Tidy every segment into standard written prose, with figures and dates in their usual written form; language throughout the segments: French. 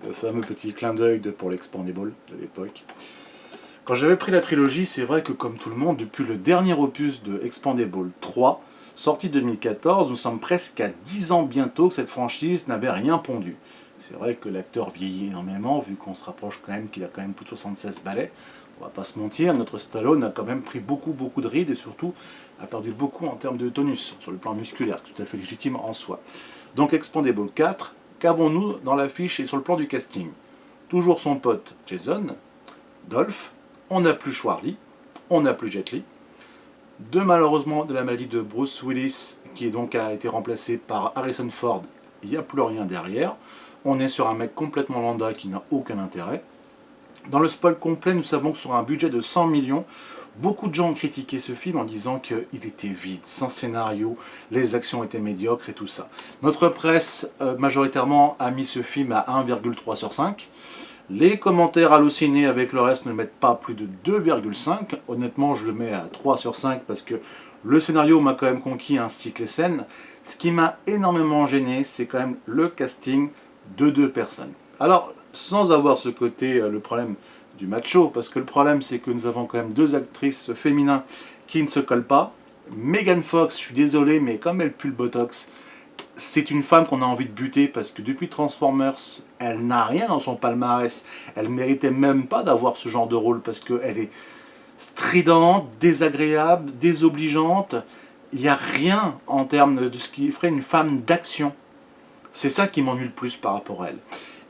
Le fameux petit clin d'œil pour l'Expandable de l'époque. Quand j'avais pris la trilogie, c'est vrai que comme tout le monde, depuis le dernier opus de Expandable 3, sorti 2014, nous sommes presque à 10 ans bientôt que cette franchise n'avait rien pondu. C'est vrai que l'acteur vieillit énormément, vu qu'on se rapproche quand même qu'il a quand même plus de 76 balais. On va pas se mentir, notre Stallone a quand même pris beaucoup de rides et surtout a perdu beaucoup en termes de tonus sur le plan musculaire, c'est tout à fait légitime en soi. Donc Expandable 4, qu'avons-nous dans l'affiche et sur le plan du casting? Toujours son pote Jason, Dolph, on n'a plus Schwarzy, on n'a plus Jet Li. Malheureusement de la maladie de Bruce Willis, qui donc a été remplacé par Harrison Ford, il n'y a plus rien derrière. On est sur un mec complètement lambda qui n'a aucun intérêt. Dans le spoil complet, nous savons que sur un budget de 100 millions, beaucoup de gens ont critiqué ce film en disant qu'il était vide, sans scénario, les actions étaient médiocres et tout ça. Notre presse, majoritairement, a mis ce film à 1,3 sur 5. Les commentaires hallucinés avec le reste ne mettent pas plus de 2,5. Honnêtement, je le mets à 3 sur 5 parce que le scénario m'a quand même conquis ainsi que les scènes. Ce qui m'a énormément gêné, c'est quand même le casting de 2 personnes. Alors, sans avoir ce côté, le problème du macho, parce que le problème c'est que nous avons quand même 2 actrices féminines qui ne se collent pas. Megan Fox, je suis désolé, mais comme elle pue le botox, c'est une femme qu'on a envie de buter parce que depuis Transformers, elle n'a rien dans son palmarès. Elle méritait même pas d'avoir ce genre de rôle parce qu'elle est stridente, désagréable, désobligeante. Il n'y a rien en termes de ce qui ferait une femme d'action. C'est ça qui m'ennuie le plus par rapport à elle.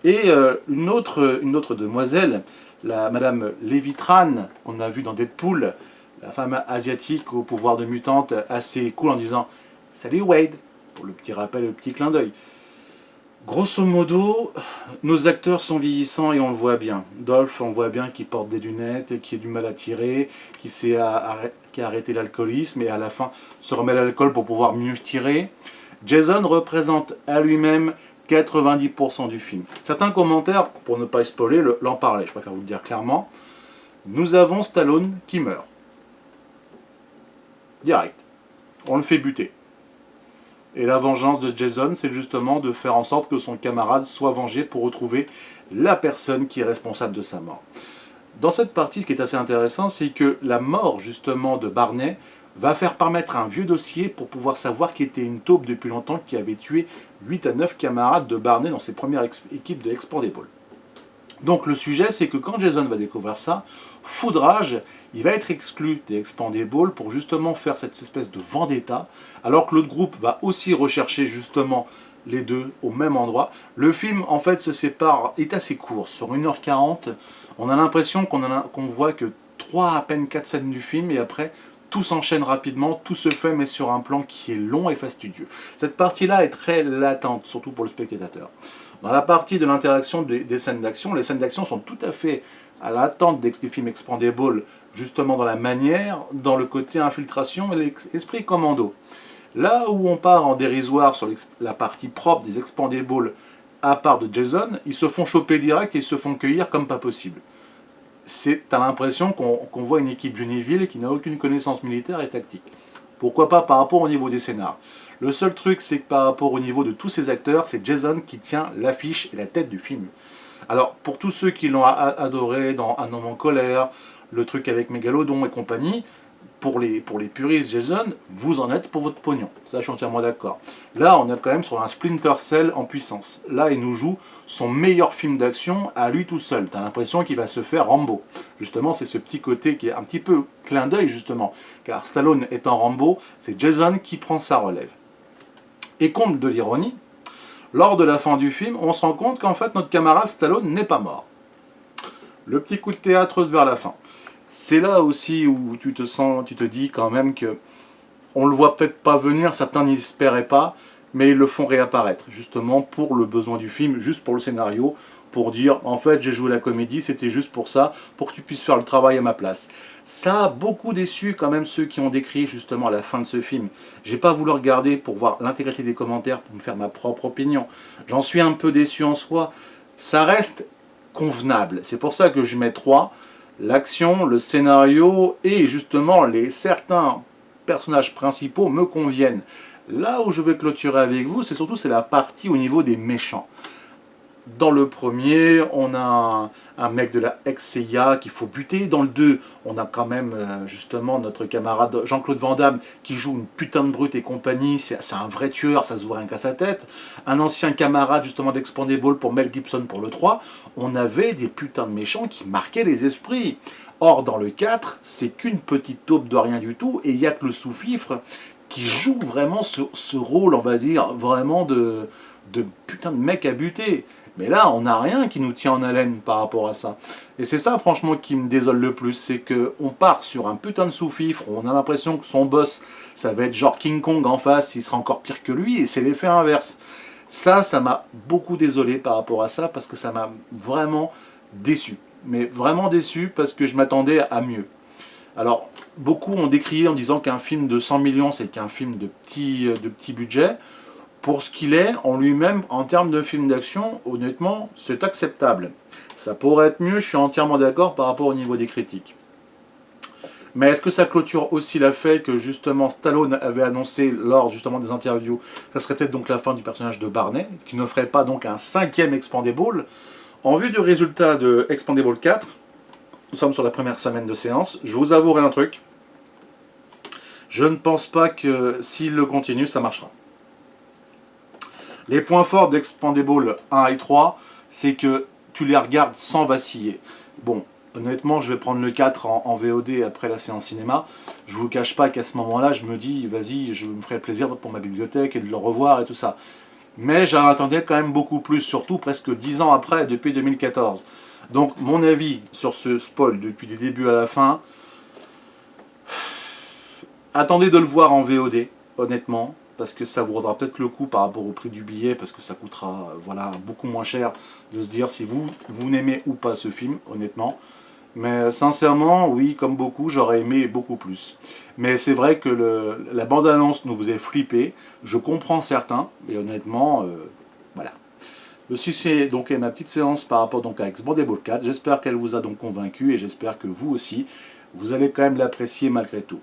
Et une autre demoiselle, la Madame Levitran, qu'on a vue dans Deadpool, la femme asiatique au pouvoir de mutante, assez cool en disant « Salut Wade !» pour le petit rappel, le petit clin d'œil. Grosso modo, nos acteurs sont vieillissants et on le voit bien. Dolph, on voit bien qu'il porte des lunettes, qu'il a du mal à tirer, qui a arrêté l'alcoolisme et à la fin se remet à l'alcool pour pouvoir mieux tirer. Jason représente à lui-même 90% du film. Certains commentaires, pour ne pas spoiler, l'en parlaient, je préfère vous le dire clairement. Nous avons Stallone qui meurt. Direct. On le fait buter. Et la vengeance de Jason, c'est justement de faire en sorte que son camarade soit vengé pour retrouver la personne qui est responsable de sa mort. Dans cette partie, ce qui est assez intéressant, c'est que la mort justement de Barney va faire paraître un vieux dossier pour pouvoir savoir qu'il était une taupe depuis longtemps qui avait tué 8 à 9 camarades de Barney dans ses premières équipes de Expandable. Donc le sujet, c'est que quand Jason va découvrir ça, foudrage, il va être exclu des Expandables pour justement faire cette espèce de vendetta, alors que l'autre groupe va aussi rechercher justement les deux au même endroit. Le film, en fait, se sépare, est assez court, sur 1h40. On a l'impression qu'on voit que 3 à peine 4 scènes du film, et après, tout s'enchaîne rapidement, tout se fait, mais sur un plan qui est long et fastidieux. Cette partie-là est très latente, surtout pour le spectateur. Dans la partie de l'interaction des scènes d'action, les scènes d'action sont tout à fait à l'attente des films Expandable, justement dans la manière, dans le côté infiltration et l'esprit commando. Là où on part en dérisoire sur la partie propre des Expandables à part de Jason, ils se font choper direct et ils se font cueillir comme pas possible. T'as l'impression qu'on voit une équipe Johnnyville qui n'a aucune connaissance militaire et tactique. Pourquoi pas par rapport au niveau des scénars. Le seul truc, c'est que par rapport au niveau de tous ces acteurs, c'est Jason qui tient l'affiche et la tête du film. Alors, pour tous ceux qui l'ont adoré dans Un homme en colère, le truc avec Mégalodon et compagnie, pour les puristes Jason, vous en êtes pour votre pognon. Ça, je suis entièrement d'accord. Là, on est quand même sur un Splinter Cell en puissance. Là, il nous joue son meilleur film d'action à lui tout seul. T'as l'impression qu'il va se faire Rambo. Justement, c'est ce petit côté qui est un petit peu clin d'œil, justement. Car Stallone étant Rambo, c'est Jason qui prend sa relève. Et comble de l'ironie, lors de la fin du film, on se rend compte qu'en fait, notre camarade Stallone n'est pas mort. Le petit coup de théâtre vers la fin. C'est là aussi où tu te dis quand même que on le voit peut-être pas venir, certains n'y espéraient pas, mais ils le font réapparaître, justement pour le besoin du film, juste pour le scénario, pour dire, en fait, j'ai joué la comédie, c'était juste pour ça, pour que tu puisses faire le travail à ma place. Ça a beaucoup déçu quand même ceux qui ont décrit justement à la fin de ce film. J'ai pas voulu regarder pour voir l'intégralité des commentaires, pour me faire ma propre opinion. J'en suis un peu déçu en soi. Ça reste convenable, c'est pour ça que je mets 3. L'action, le scénario et justement certains personnages principaux me conviennent. Là où je vais clôturer avec vous, c'est la partie au niveau des méchants. Dans le premier, on a un mec de la ex-CIA qu'il faut buter. Dans le 2, on a quand même justement notre camarade Jean-Claude Van Damme qui joue une putain de brute et compagnie. C'est un vrai tueur, ça se voit rien qu'à sa tête. Un ancien camarade justement d'Expandable pour Mel Gibson pour le 3. On avait des putains de méchants qui marquaient les esprits. Or, dans le 4, c'est qu'une petite taupe de rien du tout. Et il n'y a que le sous-fifre qui joue vraiment ce rôle, on va dire, vraiment de putain de mec à buter. Mais là, on n'a rien qui nous tient en haleine par rapport à ça. Et c'est ça, franchement, qui me désole le plus. C'est qu'on part sur un putain de sous-fifre, on a l'impression que son boss, ça va être genre King Kong en face, il sera encore pire que lui, et c'est l'effet inverse. Ça m'a beaucoup désolé par rapport à ça, parce que ça m'a vraiment déçu. Mais vraiment déçu, parce que je m'attendais à mieux. Alors, beaucoup ont décrié en disant qu'un film de 100 millions, c'est qu'un film de petit budget. Pour ce qu'il est, en lui-même, en termes de film d'action, honnêtement, c'est acceptable. Ça pourrait être mieux, je suis entièrement d'accord par rapport au niveau des critiques. Mais est-ce que ça clôture aussi la fait que justement Stallone avait annoncé lors justement des interviews, ça serait peut-être donc la fin du personnage de Barney, qui ne ferait pas donc un 5e Expandable. En vue du résultat de Expandable 4, nous sommes sur la première semaine de séance, je vous avouerai un truc, je ne pense pas que s'il le continue, ça marchera. Les points forts d'Expandable 1 et 3, c'est que tu les regardes sans vaciller. Bon, honnêtement, je vais prendre le 4 en VOD après la séance cinéma. Je ne vous cache pas qu'à ce moment-là, je me dis, vas-y, je me ferai plaisir pour ma bibliothèque et de le revoir et tout ça. Mais j'en attendais quand même beaucoup plus, surtout presque 10 ans après, depuis 2014. Donc, mon avis sur ce spoil depuis le début à la fin, attendez de le voir en VOD, honnêtement. Parce que ça vous vaudra peut-être le coup par rapport au prix du billet, parce que ça coûtera voilà, beaucoup moins cher de se dire si vous n'aimez ou pas ce film, honnêtement. Mais sincèrement, oui, comme beaucoup, j'aurais aimé beaucoup plus. Mais c'est vrai que la bande-annonce nous faisait flipper, je comprends certains, mais honnêtement, voilà. Ceci c'est donc ma petite séance par rapport donc à Expandable 4, j'espère qu'elle vous a donc convaincu, et j'espère que vous aussi, vous allez quand même l'apprécier malgré tout.